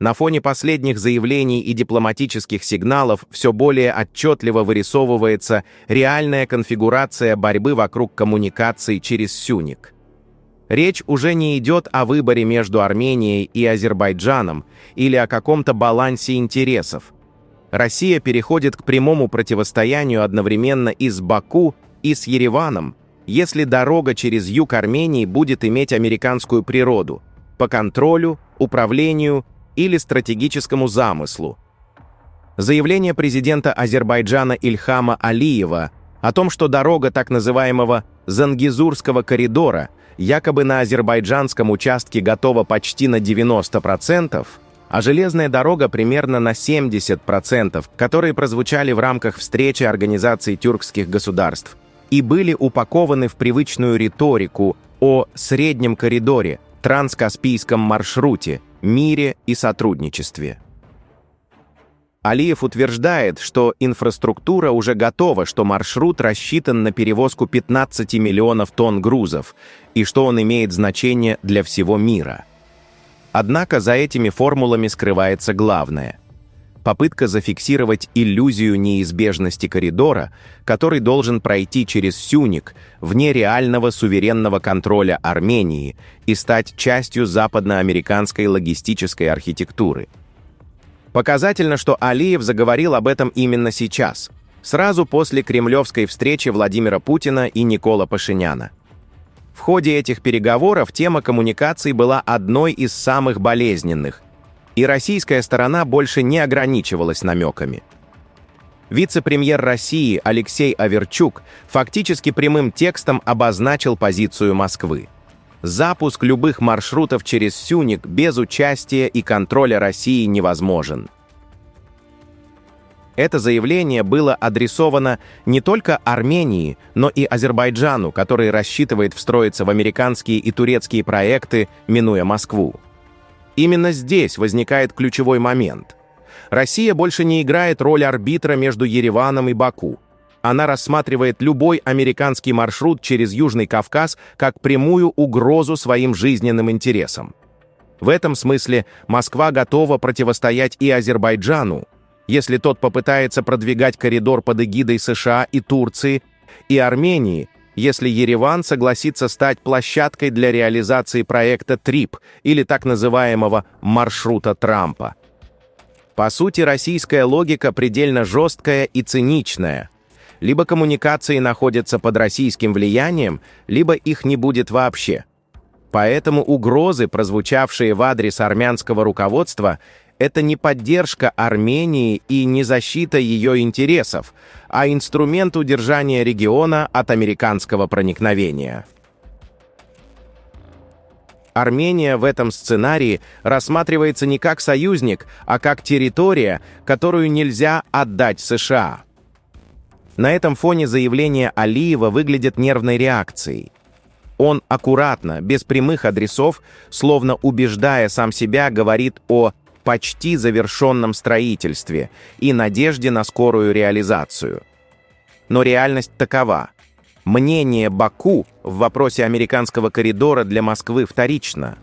На фоне последних заявлений и дипломатических сигналов все более отчетливо вырисовывается реальная конфигурация борьбы вокруг коммуникаций через Сюник. Речь уже не идет о выборе между Арменией и Азербайджаном или о каком-то балансе интересов. Россия переходит к прямому противостоянию одновременно и с Баку, и с Ереваном, если дорога через юг Армении будет иметь американскую природу по контролю, управлению или стратегическому замыслу. Заявление президента Азербайджана Ильхама Алиева о том, что дорога так называемого Зангезурского коридора якобы на азербайджанском участке готова почти на 90%, а железная дорога примерно на 70%, которые прозвучали в рамках встречи Организации тюркских государств и были упакованы в привычную риторику о среднем коридоре, транскаспийском маршруте, мире и сотрудничестве. Алиев утверждает, что инфраструктура уже готова, что маршрут рассчитан на перевозку 15 миллионов тонн грузов и что он имеет значение для всего мира. Однако за этими формулами скрывается главное – попытка зафиксировать иллюзию неизбежности коридора, который должен пройти через Сюник вне реального суверенного контроля Армении и стать частью западноамериканской логистической архитектуры. Показательно, что Алиев заговорил об этом именно сейчас, сразу после кремлевской встречи Владимира Путина и Никола Пашиняна. В ходе этих переговоров тема коммуникаций была одной из самых болезненных, и российская сторона больше не ограничивалась намеками. Вице-премьер России Алексей Аверчук фактически прямым текстом обозначил позицию Москвы. Запуск любых маршрутов через Сюник без участия и контроля России невозможен. Это заявление было адресовано не только Армении, но и Азербайджану, который рассчитывает встроиться в американские и турецкие проекты, минуя Москву. Именно здесь возникает ключевой момент. Россия больше не играет роль арбитра между Ереваном и Баку. Она рассматривает любой американский маршрут через Южный Кавказ как прямую угрозу своим жизненным интересам. В этом смысле Москва готова противостоять и Азербайджану, если тот попытается продвигать коридор под эгидой США и Турции, и Армении, если Ереван согласится стать площадкой для реализации проекта ТРИП или так называемого маршрута Трампа. По сути, российская логика предельно жесткая и циничная. Либо коммуникации находятся под российским влиянием, либо их не будет вообще. Поэтому угрозы, прозвучавшие в адрес армянского руководства, это не поддержка Армении и не защита ее интересов, а инструмент удержания региона от американского проникновения. Армения в этом сценарии рассматривается не как союзник, а как территория, которую нельзя отдать США. На этом фоне заявление Алиева выглядит нервной реакцией. Он аккуратно, без прямых адресов, словно убеждая сам себя, говорит о почти завершенном строительстве и надежде на скорую реализацию. Но реальность такова. Мнение Баку в вопросе американского коридора для Москвы вторично.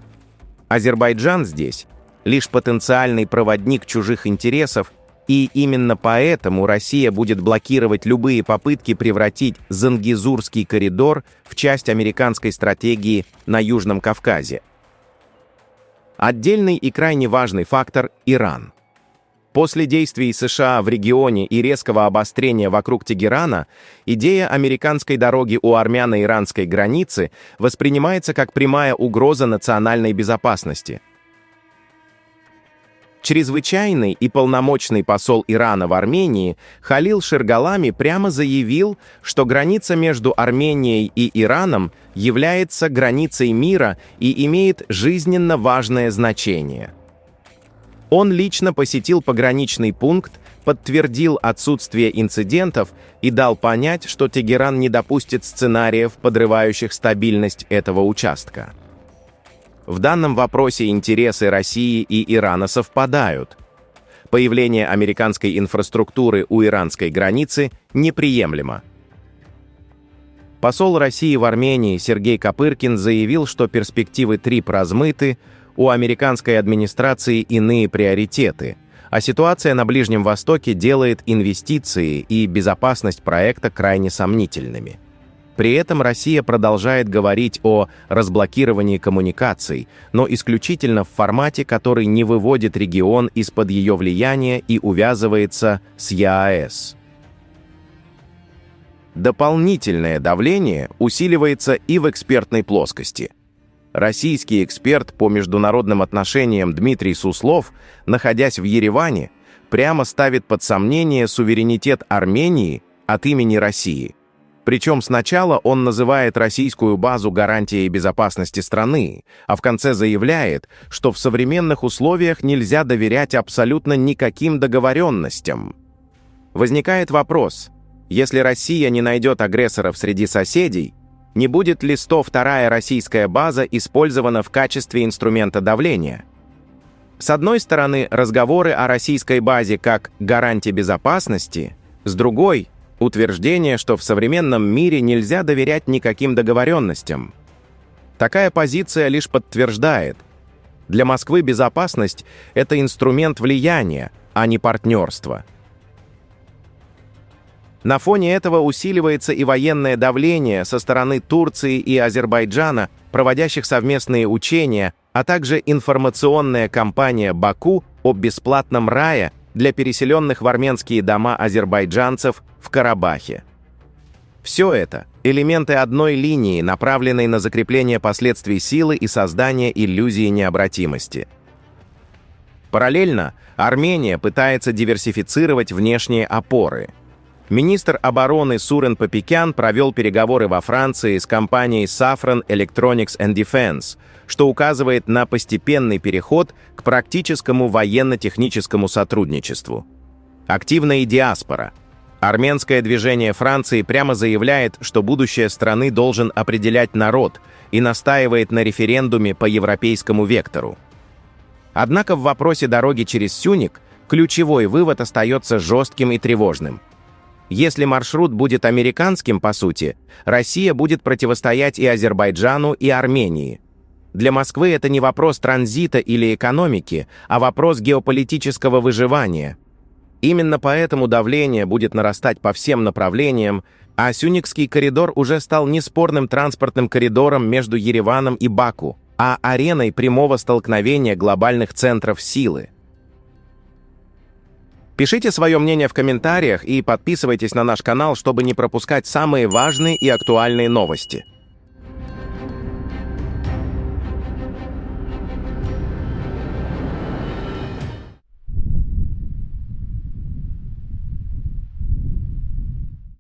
Азербайджан здесь лишь потенциальный проводник чужих интересов, и именно поэтому Россия будет блокировать любые попытки превратить Зангезурский коридор в часть американской стратегии на Южном Кавказе. Отдельный и крайне важный фактор – Иран. После действий США в регионе и резкого обострения вокруг Тегерана, идея американской дороги у армяно-иранской границы воспринимается как прямая угроза национальной безопасности. Чрезвычайный и полномочный посол Ирана в Армении Халил Ширгалами прямо заявил, что граница между Арменией и Ираном является границей мира и имеет жизненно важное значение. Он лично посетил пограничный пункт, подтвердил отсутствие инцидентов и дал понять, что Тегеран не допустит сценариев, подрывающих стабильность этого участка. В данном вопросе интересы России и Ирана совпадают. Появление американской инфраструктуры у иранской границы неприемлемо. Посол России в Армении Сергей Копыркин заявил, что перспективы ТРИП размыты, у американской администрации иные приоритеты, а ситуация на Ближнем Востоке делает инвестиции и безопасность проекта крайне сомнительными. При этом Россия продолжает говорить о разблокировании коммуникаций, но исключительно в формате, который не выводит регион из-под ее влияния и увязывается с ЕАЭС. Дополнительное давление усиливается и в экспертной плоскости. Российский эксперт по международным отношениям Дмитрий Суслов, находясь в Ереване, прямо ставит под сомнение суверенитет Армении от имени России. Причем сначала он называет российскую базу гарантией безопасности страны, а в конце заявляет, что в современных условиях нельзя доверять абсолютно никаким договоренностям. Возникает вопрос, если Россия не найдет агрессоров среди соседей, не будет ли 102-я российская база использована в качестве инструмента давления? С одной стороны, разговоры о российской базе как гарантии безопасности, с другой – утверждение, что в современном мире нельзя доверять никаким договоренностям. Такая позиция лишь подтверждает, для Москвы безопасность – это инструмент влияния, а не партнерства. На фоне этого усиливается и военное давление со стороны Турции и Азербайджана, проводящих совместные учения, а также информационная кампания Баку о бесплатном рае для переселенных в армянские дома азербайджанцев в Карабахе. Все это – элементы одной линии, направленной на закрепление последствий силы и создание иллюзии необратимости. Параллельно Армения пытается диверсифицировать внешние опоры. Министр обороны Сурен Папикян провел переговоры во Франции с компанией Safran Electronics and Defense, что указывает на постепенный переход к практическому военно-техническому сотрудничеству. Активна и диаспора. Армянское движение Франции прямо заявляет, что будущее страны должен определять народ и настаивает на референдуме по европейскому вектору. Однако в вопросе дороги через Сюник ключевой вывод остается жестким и тревожным. Если маршрут будет американским, по сути, Россия будет противостоять и Азербайджану, и Армении. Для Москвы это не вопрос транзита или экономики, а вопрос геополитического выживания. Именно поэтому давление будет нарастать по всем направлениям, а Сюникский коридор уже стал не спорным транспортным коридором между Ереваном и Баку, а ареной прямого столкновения глобальных центров силы. Пишите свое мнение в комментариях и подписывайтесь на наш канал, чтобы не пропускать самые важные и актуальные новости.